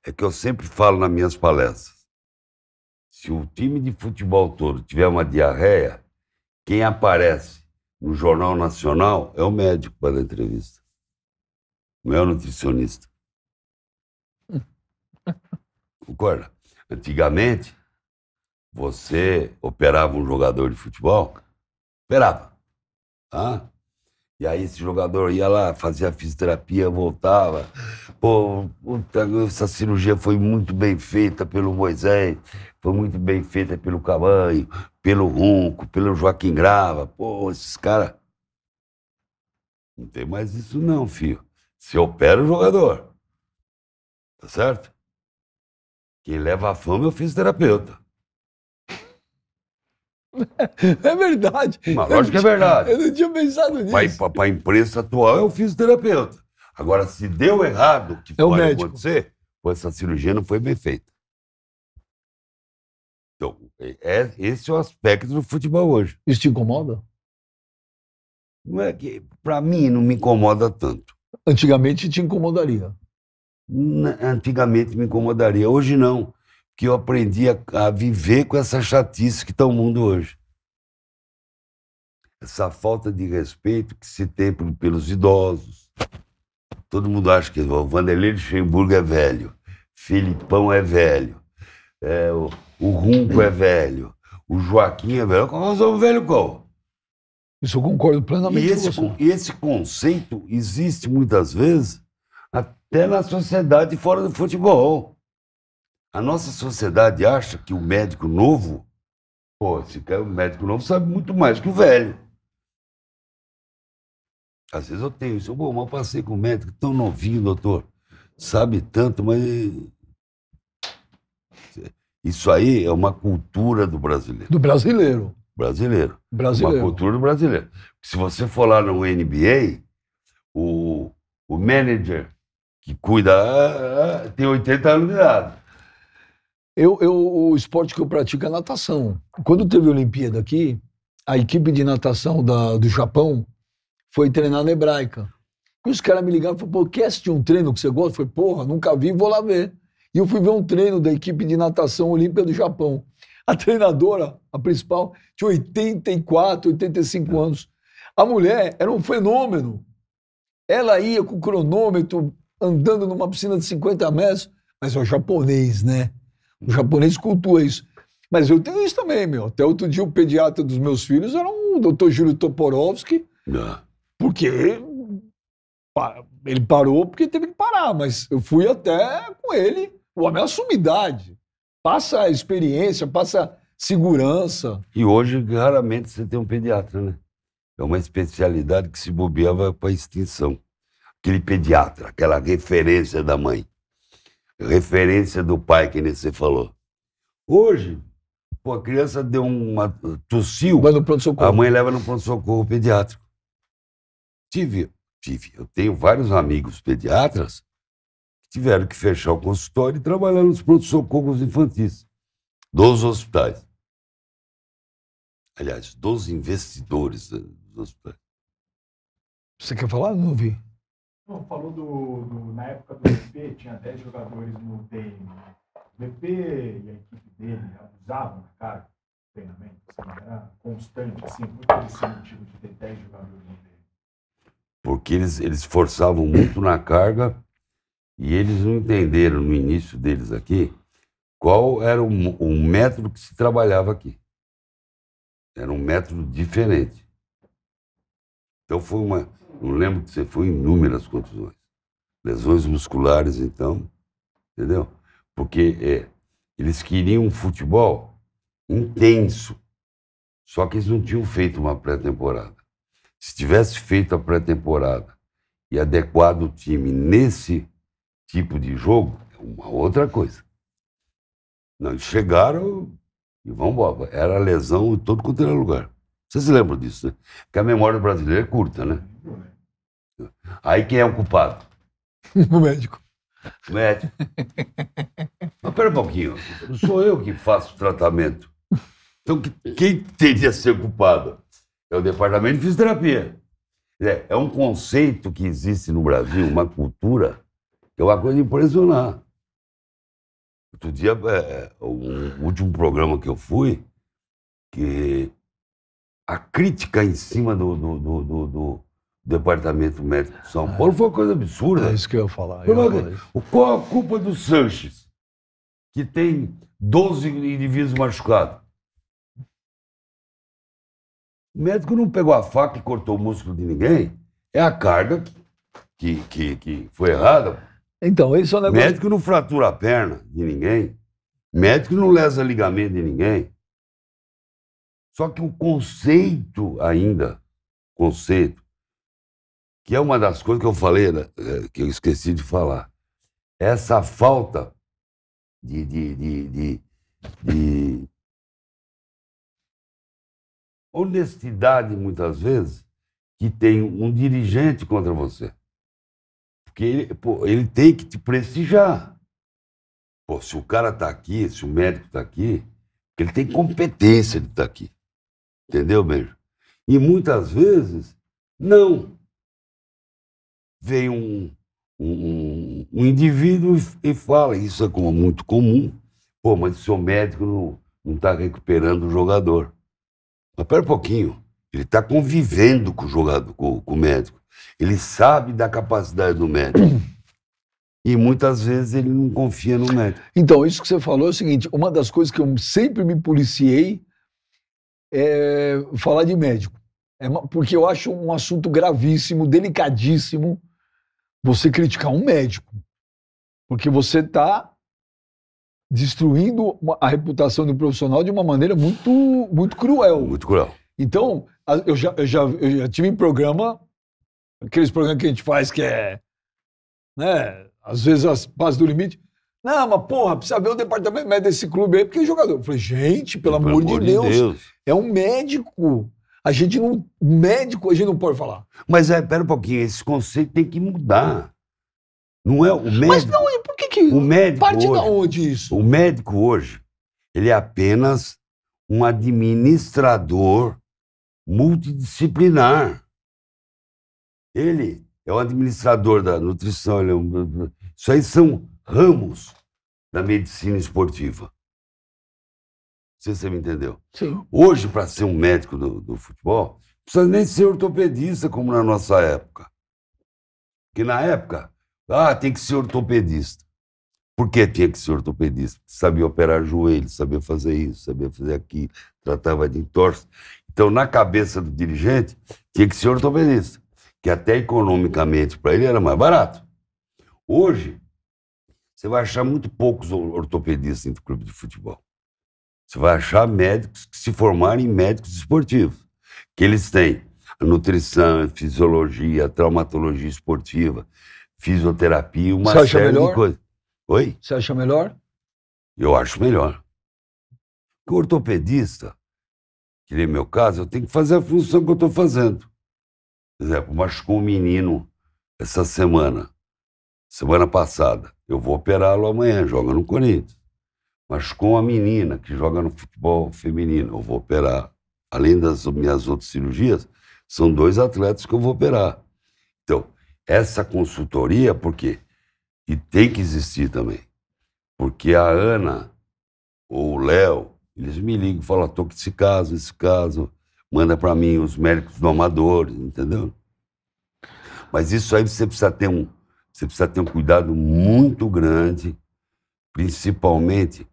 É que eu sempre falo nas minhas palestras. Se o time de futebol todo tiver uma diarreia, quem aparece no Jornal Nacional é o médico para dar entrevista. Não é o nutricionista. Concorda? Antigamente, você operava um jogador de futebol, operava, tá? E aí esse jogador ia lá, fazia fisioterapia, voltava. Pô, puta, essa cirurgia foi muito bem feita pelo Moisés, foi muito bem feita pelo Cavanho, pelo Runco, pelo Joaquim Grava. Pô, esses caras... Não tem mais isso não, filho. Você opera o jogador, tá certo? Quem leva a fama é o fisioterapeuta. É verdade. Mas lógico que é verdade. Eu não tinha pensado nisso. Para a imprensa atual é o fisioterapeuta. Agora, se deu errado, o que É o pode médico. acontecer, pô, essa cirurgia não foi bem feita. Então, esse é o aspecto do futebol hoje. Isso te incomoda? Não é que, para mim, não me incomoda tanto. Antigamente te incomodaria. Antigamente me incomodaria, hoje não. Porque eu aprendi a viver com essa chatice que está o mundo hoje. Essa falta de respeito que se tem pelos idosos. Todo mundo acha que o Vanderlei Luxemburgo é velho, Filipão é velho, o Runco é velho, o Joaquim é velho. Nós somos velho qual? Isso eu concordo plenamente com você. E esse conceito existe muitas vezes até na sociedade fora do futebol. A nossa sociedade acha que o médico novo, pô, o médico novo sabe muito mais que o velho. Às vezes eu tenho isso. Bom, mas eu passei com um médico tão novinho, doutor. Sabe tanto, mas... Isso aí é uma cultura do brasileiro. Do brasileiro. Brasileiro. Brasileiro. Uma cultura do brasileiro. Se você for lá no NBA, o manager que cuida tem 80 anos de idade. O esporte que eu pratico é natação. Quando teve a Olimpíada aqui, a equipe de natação do Japão foi treinar na Hebraica. E os caras me ligaram e falaram, pô, quer assistir um treino que você gosta? Eu falei, porra, nunca vi, vou lá ver. E eu fui ver um treino da equipe de natação olímpica do Japão. A treinadora, a principal, tinha 84, 85 anos. A mulher era um fenômeno. Ela ia com o cronômetro, andando numa piscina de 50 metros, mas é o japonês, né? O japonês cultua isso. Mas eu tenho isso também, meu. Até outro dia o pediatra dos meus filhos era o Dr. Júlio Toporowski, porque ele parou porque teve que parar, mas eu fui até com ele. O homem é uma sumidade. Passa experiência, passa segurança. E hoje, raramente, você tem um pediatra, né? É uma especialidade que se bobeava para extinção. Aquele pediatra, aquela referência da mãe. Referência do pai, que nem você falou. Hoje, pô, a criança deu uma... tossiu, vai no pronto-socorro. A mãe leva no pronto-socorro pediátrico. Eu tenho vários amigos pediatras que tiveram que fechar o consultório e trabalhar nos pronto-socorros infantis dos hospitais. Aliás, dos investidores dos hospitais. Você quer falar? Não vi. Não, falou na época do VP, tinha 10 jogadores no DM. O VP e a equipe dele abusavam da carga do treinamento, assim, era constante, assim, muito esse motivo de ter 10 jogadores no DM. Porque eles forçavam muito na carga e eles não entenderam no início deles aqui qual era o método que se trabalhava aqui. Era um método diferente. Então foi uma... Não lembro que você foi inúmeras contusões. Lesões musculares, então, entendeu? Porque eles queriam um futebol intenso, só que eles não tinham feito uma pré-temporada. Se tivesse feito a pré-temporada e adequado o time nesse tipo de jogo, é uma outra coisa. Não, eles chegaram e vamos embora. Era lesão em todo quanto era lugar. Vocês se lembram disso, né? Porque a memória brasileira é curta, né? Aí quem é o culpado? O médico. O médico. Mas pera um pouquinho, não sou eu que faço o tratamento. Então quem teria a ser culpado? É o departamento de fisioterapia. É um conceito que existe no Brasil, uma cultura, que é uma coisa de impressionar. Outro dia, o último programa que eu fui, que a crítica em cima do Departamento Médico de São Paulo foi uma coisa absurda. É isso que eu ia falar. Qual a culpa do Sanches, que tem 12 indivíduos machucados? O médico não pegou a faca e cortou o músculo de ninguém. É a carga que foi errada. Então, esse é o negócio. Médico não fratura a perna de ninguém. Médico não lesa ligamento de ninguém. Só que o conceito, que é uma das coisas que eu falei, né, que eu esqueci de falar, essa falta de honestidade, muitas vezes, que tem um dirigente contra você. Porque ele tem que te prestigiar. Pô, se o cara está aqui, se o médico está aqui, ele tem competência de estar aqui. Entendeu, Beijo? E muitas vezes, não. Vem um indivíduo e fala, isso é muito comum, pô, mas o seu médico não está recuperando o jogador. Mas pera um pouquinho, ele está convivendo com o jogador, com o médico. Ele sabe da capacidade do médico. E muitas vezes ele não confia no médico. Então, isso que você falou é o seguinte, uma das coisas que eu sempre me policiei é falar de médico. Porque eu acho um assunto gravíssimo, delicadíssimo, você criticar um médico. Porque você está destruindo a reputação do profissional de uma maneira muito, muito cruel. Muito cruel. Então, eu já tive em programa, aqueles programas que a gente faz que é, né, às vezes as bases do limite. Não, mas porra, precisa ver o departamento médico desse clube aí, porque é jogador. Eu falei, gente, pelo amor de Deus, é um médico. Médico a gente não pode falar. Mas pera um pouquinho, esse conceito tem que mudar. Não é o médico. Mas não, e por que o médico parte hoje, da onde isso? O médico hoje, ele é apenas um administrador multidisciplinar. Ele é o administrador da nutrição, isso aí são ramos da medicina esportiva. Não sei se você me entendeu. Sim. Hoje, para ser um médico do futebol, não precisa nem ser ortopedista, como na nossa época. Porque na época, tem que ser ortopedista. Por que tinha que ser ortopedista? Sabia operar joelho, sabia fazer isso, sabia fazer aquilo, tratava de entorse. Então, na cabeça do dirigente, tinha que ser ortopedista, que até economicamente para ele era mais barato. Hoje, você vai achar muito poucos ortopedistas dentro do clube de futebol. Você vai achar médicos que se formaram em médicos esportivos, que eles têm a nutrição, a fisiologia, a traumatologia esportiva, fisioterapia, uma série de coisas. Oi? Você acha melhor? Eu acho melhor. Porque o ortopedista, que nem meu caso, eu tenho que fazer a função que eu estou fazendo. Por exemplo, machucou um menino essa semana passada. Eu vou operá-lo amanhã, joga no Corinthians. Machucou uma menina que joga no futebol feminino, eu vou operar. Além das minhas outras cirurgias, são 2 atletas que eu vou operar. Então, essa consultoria, por quê? E tem que existir também. Porque a Ana ou o Léo, eles me ligam e falam, estou com esse caso, manda para mim os médicos do amador, entendeu? Mas isso aí você precisa ter um cuidado muito grande, principalmente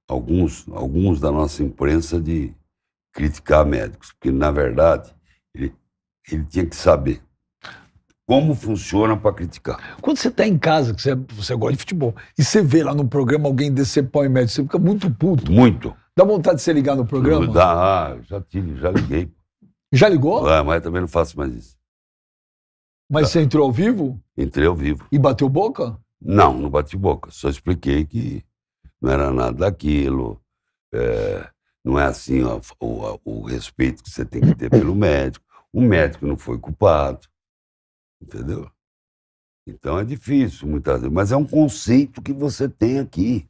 alguns da nossa imprensa, de criticar médicos, porque, na verdade, ele tinha que saber como funciona para criticar. Quando você está em casa, que você gosta de futebol, e você vê lá no programa alguém descer pau em médico, você fica muito puto. Muito. Dá vontade de você ligar no programa? Já liguei. Já ligou? Mas também não faço mais isso. Mas você entrou ao vivo? Entrei ao vivo. E bateu boca? Não bati boca. Só expliquei que não era nada daquilo. Não é assim o respeito que você tem que ter pelo médico. O médico não foi culpado. Entendeu? Então é difícil muitas vezes. Mas é um conceito que você tem aqui.